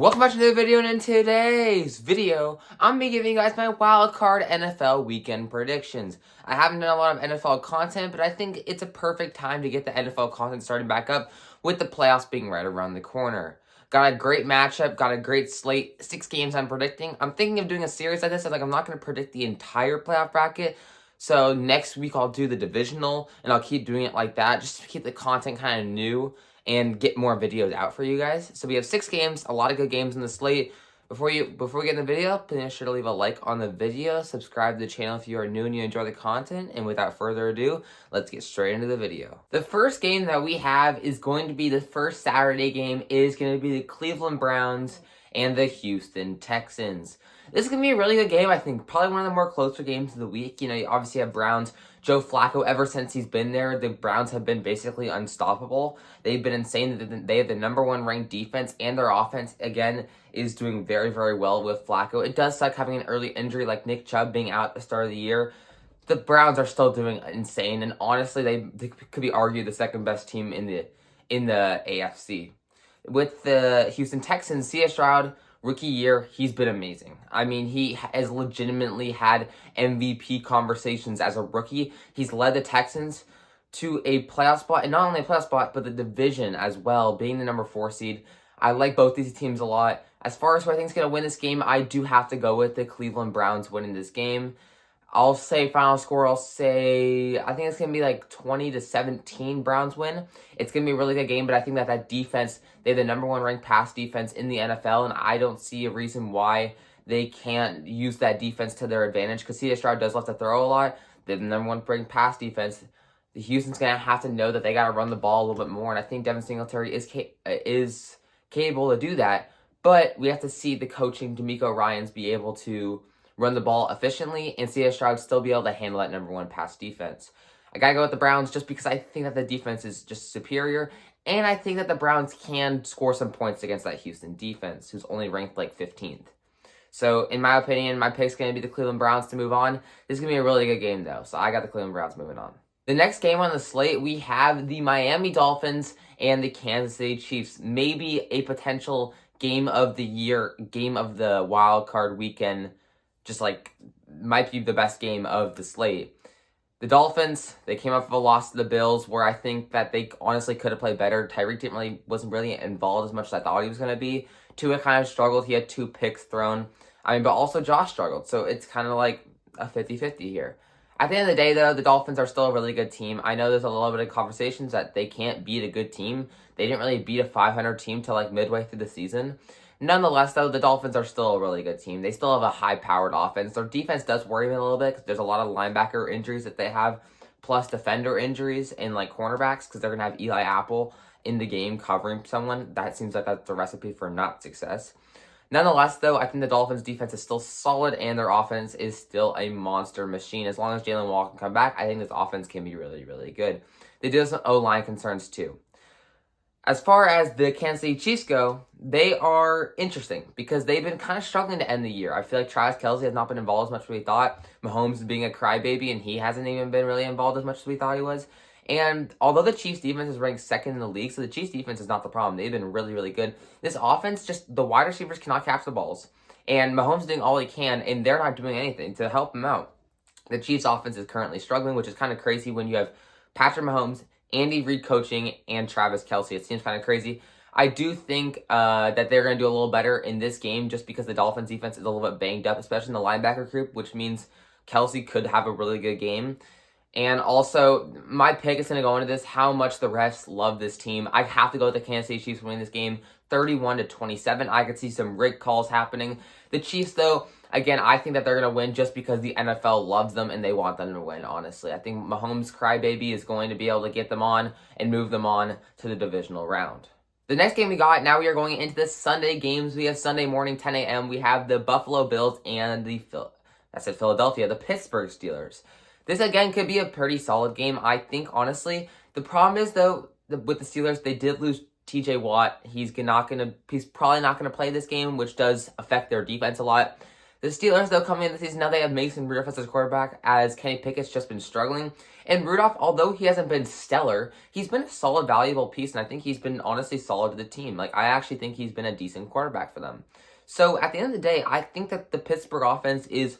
Welcome back to another video, and in today's video, I'm going to be giving you guys my Wildcard NFL weekend predictions. I haven't done a lot of NFL content, but I think it's a perfect time to get the NFL content starting back up with the playoffs being right around the corner. Got a great matchup, got a great slate, 6 games I'm predicting. I'm thinking of doing a series like this, I'm not going to predict the entire playoff bracket. So next week I'll do the divisional, and I'll keep doing it like that, just to keep the content kind of new and get more videos out for you guys. So we have 6 games, a lot of good games in the slate. Before we get in the video, please make sure to leave a like on the video, subscribe to the channel if you are new and you enjoy the content, and without further ado, let's get straight into the video. The first game that we have is going to be the first Saturday game. It is going to be the Cleveland Browns and the Houston Texans. This is going to be a really good game, I think. Probably one of the more closer games of the week. You know, you obviously have Browns. Joe Flacco, ever since he's been there, the Browns have been basically unstoppable. They've been insane. They have the #1 ranked defense, and their offense, again, is doing very, very well with Flacco. It does suck having an early injury like Nick Chubb being out at the start of the year. The Browns are still doing insane, and honestly, they could be argued the second best team in the AFC. With the Houston Texans, C.J. Stroud, rookie year, he's been amazing. I mean, he has legitimately had MVP conversations as a rookie. He's led the Texans to a playoff spot, and not only a playoff spot, but the division as well, being the #4 seed. I like both these teams a lot. As far as who I think is going to win this game, I do have to go with the Cleveland Browns winning this game. I'll say final score, I think it's going to be like 20-17 Browns win. It's going to be a really good game, but I think that defense, they have the #1 ranked pass defense in the NFL, and I don't see a reason why they can't use that defense to their advantage, because C.J. Stroud does love to throw a lot. They have the #1 ranked pass defense. The Houston's going to have to know that they got to run the ball a little bit more, and I think Devin Singletary is capable to do that, but we have to see the coaching, DeMeco Ryans, be able to run the ball efficiently, and C.J. Stroud still be able to handle that #1 pass defense. I gotta go with the Browns just because I think that the defense is just superior, and I think that the Browns can score some points against that Houston defense, who's only ranked like 15th. So, in my opinion, my pick's going to be the Cleveland Browns to move on. This is going to be a really good game, though, so I got the Cleveland Browns moving on. The next game on the slate, we have the Miami Dolphins and the Kansas City Chiefs. Maybe a potential game of the year, game of the wild card weekend, just like might be the best game of the slate. The Dolphins, they came up with a loss to the Bills, where I think that they honestly could have played better. Tyreek wasn't really involved as much as I thought he was going to be. Tua kind of struggled. He had 2 picks thrown. But also Josh struggled. So it's kind of like a 50-50 here. At the end of the day, though, the Dolphins are still a really good team. I know there's a little bit of conversations that they can't beat a good team. They didn't really beat a 500 team till like midway through the season. Nonetheless, though, the Dolphins are still a really good team. They still have a high-powered offense. Their defense does worry me a little bit because there's a lot of linebacker injuries that they have, plus defender injuries and like cornerbacks, because they're going to have Eli Apple in the game covering someone. That seems like that's a recipe for not success. Nonetheless, though, I think the Dolphins' defense is still solid, and their offense is still a monster machine. As long as Jalen Waddle can come back, I think this offense can be really, really good. They do have some O-line concerns, too. As far as the Kansas City Chiefs go, they are interesting because they've been kind of struggling to end the year. I feel like Travis Kelce has not been involved as much as we thought. Mahomes is being a crybaby, and he hasn't even been really involved as much as we thought he was. And although the Chiefs' defense is ranked 2nd in the league, so the Chiefs' defense is not the problem. They've been really, really good. This offense, just the wide receivers cannot catch the balls. And Mahomes is doing all he can, and they're not doing anything to help him out. The Chiefs' offense is currently struggling, which is kind of crazy when you have Patrick Mahomes, Andy Reid coaching, and Travis Kelce. It seems kind of crazy. I do think that they're going to do a little better in this game just because the Dolphins' defense is a little bit banged up, especially in the linebacker group, which means Kelce could have a really good game. And also, my pick is going to go into this, how much the refs love this team. I have to go with the Kansas City Chiefs winning this game 31-27. I could see some rig calls happening. The Chiefs, though, again, I think that they're going to win just because the NFL loves them and they want them to win, honestly. I think Mahomes' crybaby is going to be able to get them on and move them on to the divisional round. The next game we got, now we are going into the Sunday games. We have Sunday morning, 10 a.m. We have the Buffalo Bills and the Pittsburgh Steelers. This, again, could be a pretty solid game, I think, honestly. The problem is, though, with the Steelers, they did lose T.J. Watt. He's probably not going to play this game, which does affect their defense a lot. The Steelers, though, coming into the season, now they have Mason Rudolph as quarterback, as Kenny Pickett's just been struggling. And Rudolph, although he hasn't been stellar, he's been a solid, valuable piece, and I think he's been honestly solid to the team. Like, I actually think he's been a decent quarterback for them. So, at the end of the day, I think that the Pittsburgh offense is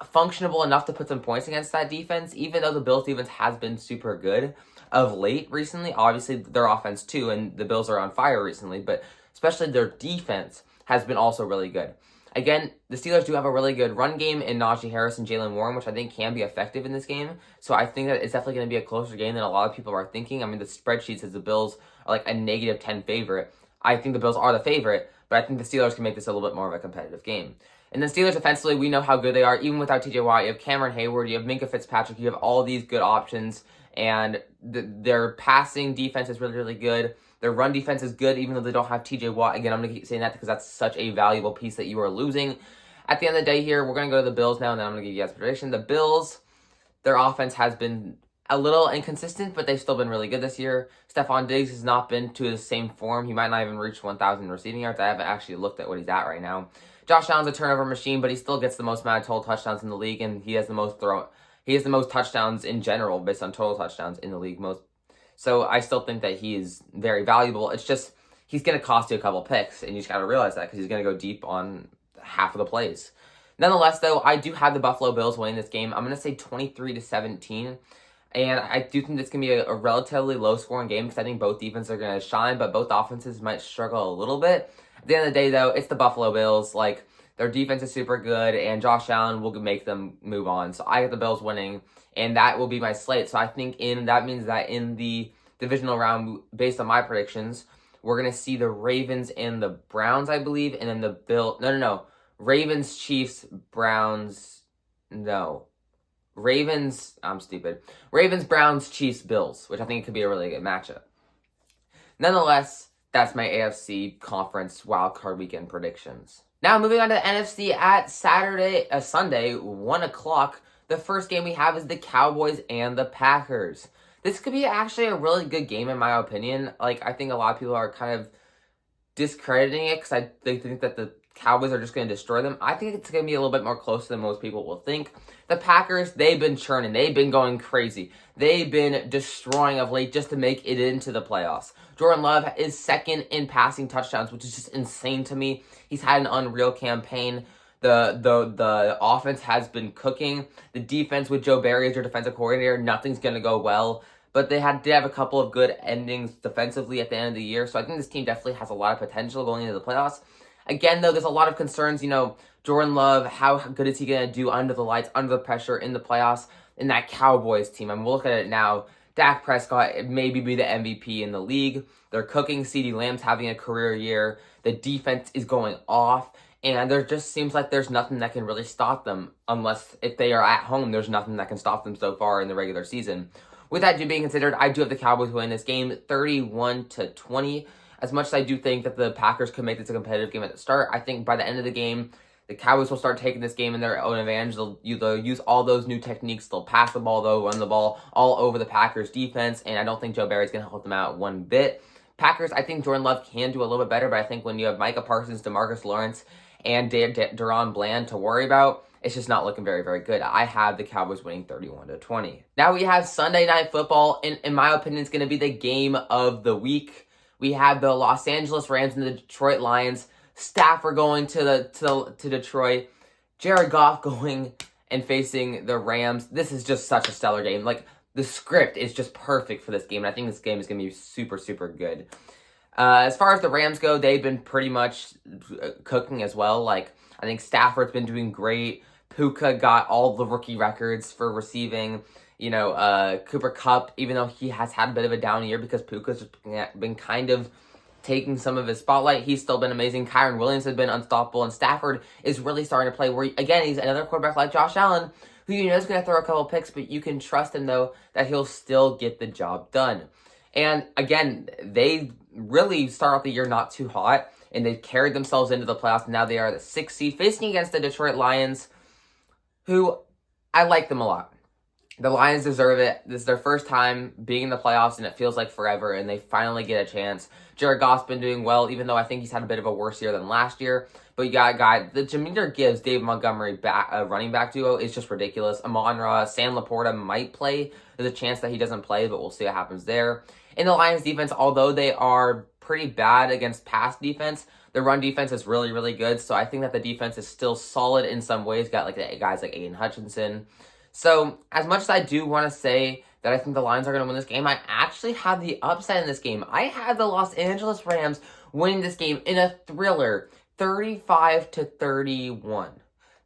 functionable enough to put some points against that defense, even though the Bills' defense has been super good of late recently. Obviously, their offense, too, and the Bills are on fire recently, but especially their defense has been also really good. Again, the Steelers do have a really good run game in Najee Harris and Jalen Warren, which I think can be effective in this game. So I think that it's definitely going to be a closer game than a lot of people are thinking. I mean, the spreadsheet says the Bills are like a -10 favorite. I think the Bills are the favorite, but I think the Steelers can make this a little bit more of a competitive game. And then Steelers offensively, we know how good they are. Even without TJ Watt, you have Cameron Hayward, you have Minkah Fitzpatrick, you have all these good options. And their passing defense is really, really good. Their run defense is good, even though they don't have TJ Watt. Again, I'm going to keep saying that because that's such a valuable piece that you are losing. At the end of the day here, we're going to go to the Bills now, and then I'm going to give you guys a prediction. The Bills, their offense has been a little inconsistent, but they've still been really good this year. Stephon Diggs has not been to his same form. He might not even reach 1,000 receiving yards. I haven't actually looked at what he's at right now. Josh Allen's a turnover machine, but he still gets the most amount of total touchdowns in the league, and he has the most touchdowns in general based on total touchdowns in the league. So I still think that he is very valuable. It's just he's going to cost you a couple picks, and you just got to realize that because he's going to go deep on half of the plays. Nonetheless, though, I do have the Buffalo Bills winning this game. I'm going to say 23-17. And I do think this can be a relatively low-scoring game because I think both defenses are going to shine, but both offenses might struggle a little bit. At the end of the day, though, it's the Buffalo Bills. Like, their defense is super good, and Josh Allen will make them move on. So I get the Bills winning, and that will be my slate. So I think that means that in the divisional round, based on my predictions, we're going to see the Ravens and the Browns, I believe, and then the Ravens, Chiefs, Browns, Ravens, Browns, Chiefs, Bills, which I think could be a really good matchup. Nonetheless, that's my AFC Conference Wildcard Weekend predictions. Now, moving on to the NFC at Sunday, 1 o'clock. The first game we have is the Cowboys and the Packers. This could be actually a really good game, in my opinion. Like, I think a lot of people are kind of discrediting it because they think that the Cowboys are just going to destroy them. I think it's going to be a little bit more close than most people will think. The Packers, they've been churning. They've been going crazy. They've been destroying of late just to make it into the playoffs. Jordan Love is second in passing touchdowns, which is just insane to me. He's had an unreal campaign. The offense has been cooking. The defense with Joe Barry as your defensive coordinator, nothing's going to go well. But they did have a couple of good endings defensively at the end of the year. So I think this team definitely has a lot of potential going into the playoffs. Again, though, there's a lot of concerns. Jordan Love, how good is he going to do under the lights, under the pressure in the playoffs in that Cowboys team? I'm looking at it now. Dak Prescott maybe be the MVP in the league. They're cooking. CeeDee Lamb's having a career year. The defense is going off. And there just seems like there's nothing that can really stop them. Unless if they are at home, there's nothing that can stop them so far in the regular season. With that being considered, I do have the Cowboys win this game 31-20. As much as I do think that the Packers could make this a competitive game at the start, I think by the end of the game, the Cowboys will start taking this game in their own advantage. They'll use all those new techniques. They'll pass the ball, they'll run the ball all over the Packers defense, and I don't think Joe Barry's going to help them out one bit. Packers, I think Jordan Love can do a little bit better, but I think when you have Micah Parsons, DeMarcus Lawrence, and Deron Bland to worry about, it's just not looking very, very good. I have the Cowboys winning 31-20. Now we have Sunday Night Football, and in my opinion, it's going to be the game of the week. We have the Los Angeles Rams and the Detroit Lions. Stafford going to Detroit. Jared Goff going and facing the Rams. This is just such a stellar game. Like, the script is just perfect for this game, and I think this game is going to be super, super good. As far as the Rams go, they've been pretty much cooking as well. Like, I think Stafford's been doing great. Puka got all the rookie records for receiving. Cooper Kupp, even though he has had a bit of a down year because Puka's been kind of taking some of his spotlight, he's still been amazing. Kyron Williams has been unstoppable, and Stafford is really starting to play where, again, he's another quarterback like Josh Allen, who is going to throw a couple picks, but you can trust him, though, that he'll still get the job done. And, again, they really start off the year not too hot, and they've carried themselves into the playoffs, and now they are the 6th seed, facing against the Detroit Lions, who I like them a lot. The Lions deserve it. This is their first time being in the playoffs, and it feels like forever, and they finally get a chance. Jared Goff's been doing well, even though I think he's had a bit of a worse year than last year. But you got a guy, the Jameer Gibbs, Dave Montgomery running back duo is just ridiculous. Amon-Ra, Sam Laporta might play. There's a chance that he doesn't play, but we'll see what happens there. In the Lions defense, although they are pretty bad against pass defense, the run defense is really, really good. So I think that the defense is still solid in some ways. Got like guys like Aiden Hutchinson. So, as much as I do want to say that I think the Lions are going to win this game, I actually have the upside in this game. I had the Los Angeles Rams winning this game in a thriller, 35-31.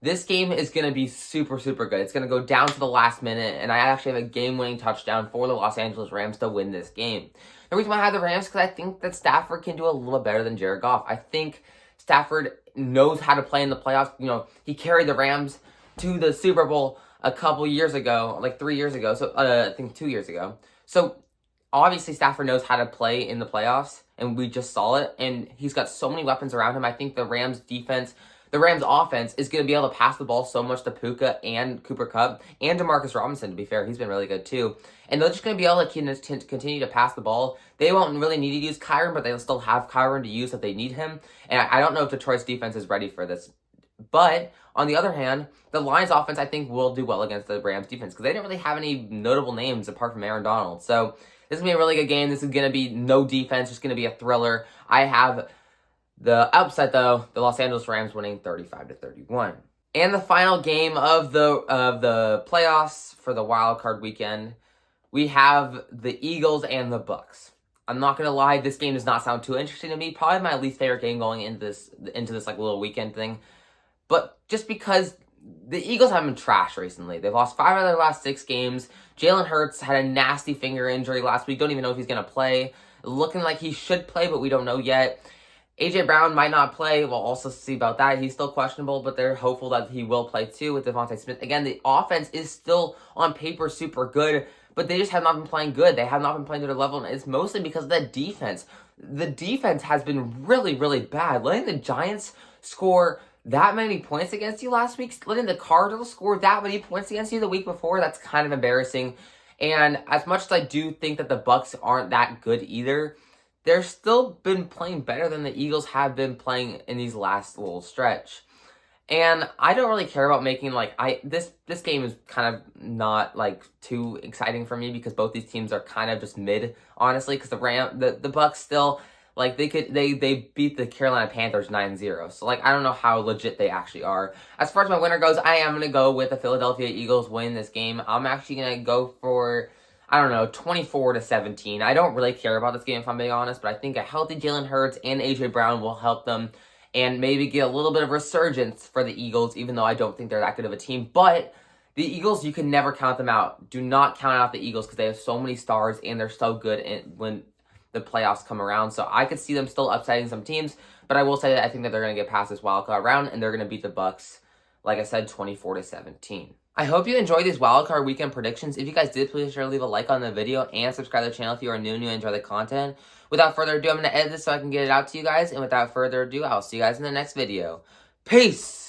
This game is going to be super, super good. It's going to go down to the last minute, and I actually have a game-winning touchdown for the Los Angeles Rams to win this game. The reason why I have the Rams is because I think that Stafford can do a little better than Jared Goff. I think Stafford knows how to play in the playoffs. You know, he carried the Rams to the Super Bowl a couple years ago, like 3 years ago, so I think 2 years ago. So obviously Stafford knows how to play in the playoffs, and we just saw it, and he's got so many weapons around him. I think the Rams offense is going to be able to pass the ball so much to Puka and Cooper Kupp and DeMarcus Robinson, to be fair. He's been really good too. And they're just going to be able to continue to pass the ball. They won't really need to use Kyron, but they'll still have Kyron to use if they need him. And I don't know if Detroit's defense is ready for this. But on the other hand, the Lions offense, I think, will do well against the Rams defense because they didn't really have any notable names apart from Aaron Donald. So this is going to be a really good game. This is going to be no defense. It's going to be a thriller. I have the upset, though, the Los Angeles Rams winning 35-31. And the final game of the playoffs for the wild card weekend, we have the Eagles and the Bucks. I'm not gonna lie, this game does not sound too interesting to me. Probably my least favorite game going into this like little weekend thing. But just because the Eagles have been trash recently. They've lost 5 out of their last 6 games. Jalen Hurts had a nasty finger injury last week. Don't even know if he's going to play. Looking like he should play, but we don't know yet. A.J. Brown might not play. We'll also see about that. He's still questionable, but they're hopeful that he will play too with Devontae Smith. Again, the offense is still on paper super good, but they just have not been playing good. They have not been playing to their level, and it's mostly because of that defense. The defense has been really, really bad. Letting the Giants score that many points against you last week, letting the Cardinals score that many points against you the week before, that's kind of embarrassing. And as much as I do think that the Bucks aren't that good either, they're still been playing better than the Eagles have been playing in these last little stretch. And I don't really care about making this game is kind of not like too exciting for me because both these teams are kind of just mid, honestly, because the Bucks still they beat the Carolina Panthers 9-0. So I don't know how legit they actually are. As far as my winner goes, I am going to go with the Philadelphia Eagles winning this game. I'm actually going to go for 24-17. I don't really care about this game if I'm being honest, but I think a healthy Jalen Hurts and A.J. Brown will help them and maybe get a little bit of resurgence for the Eagles, even though I don't think they're that good of a team. But the Eagles, you can never count them out. Do not count out the Eagles because they have so many stars and they're so good when the playoffs come around. So I could see them still upsetting some teams, but I will say that I think that they're going to get past this wildcard round and they're going to beat the Bucks, like I said, 24-17. I hope you enjoyed these wildcard weekend predictions. If you guys did, please sure to leave a like on the video and subscribe to the channel if you are new and you enjoy the content. Without further ado, I'm going to edit this so I can get it out to you guys. And without further ado, I'll see you guys in the next video. Peace!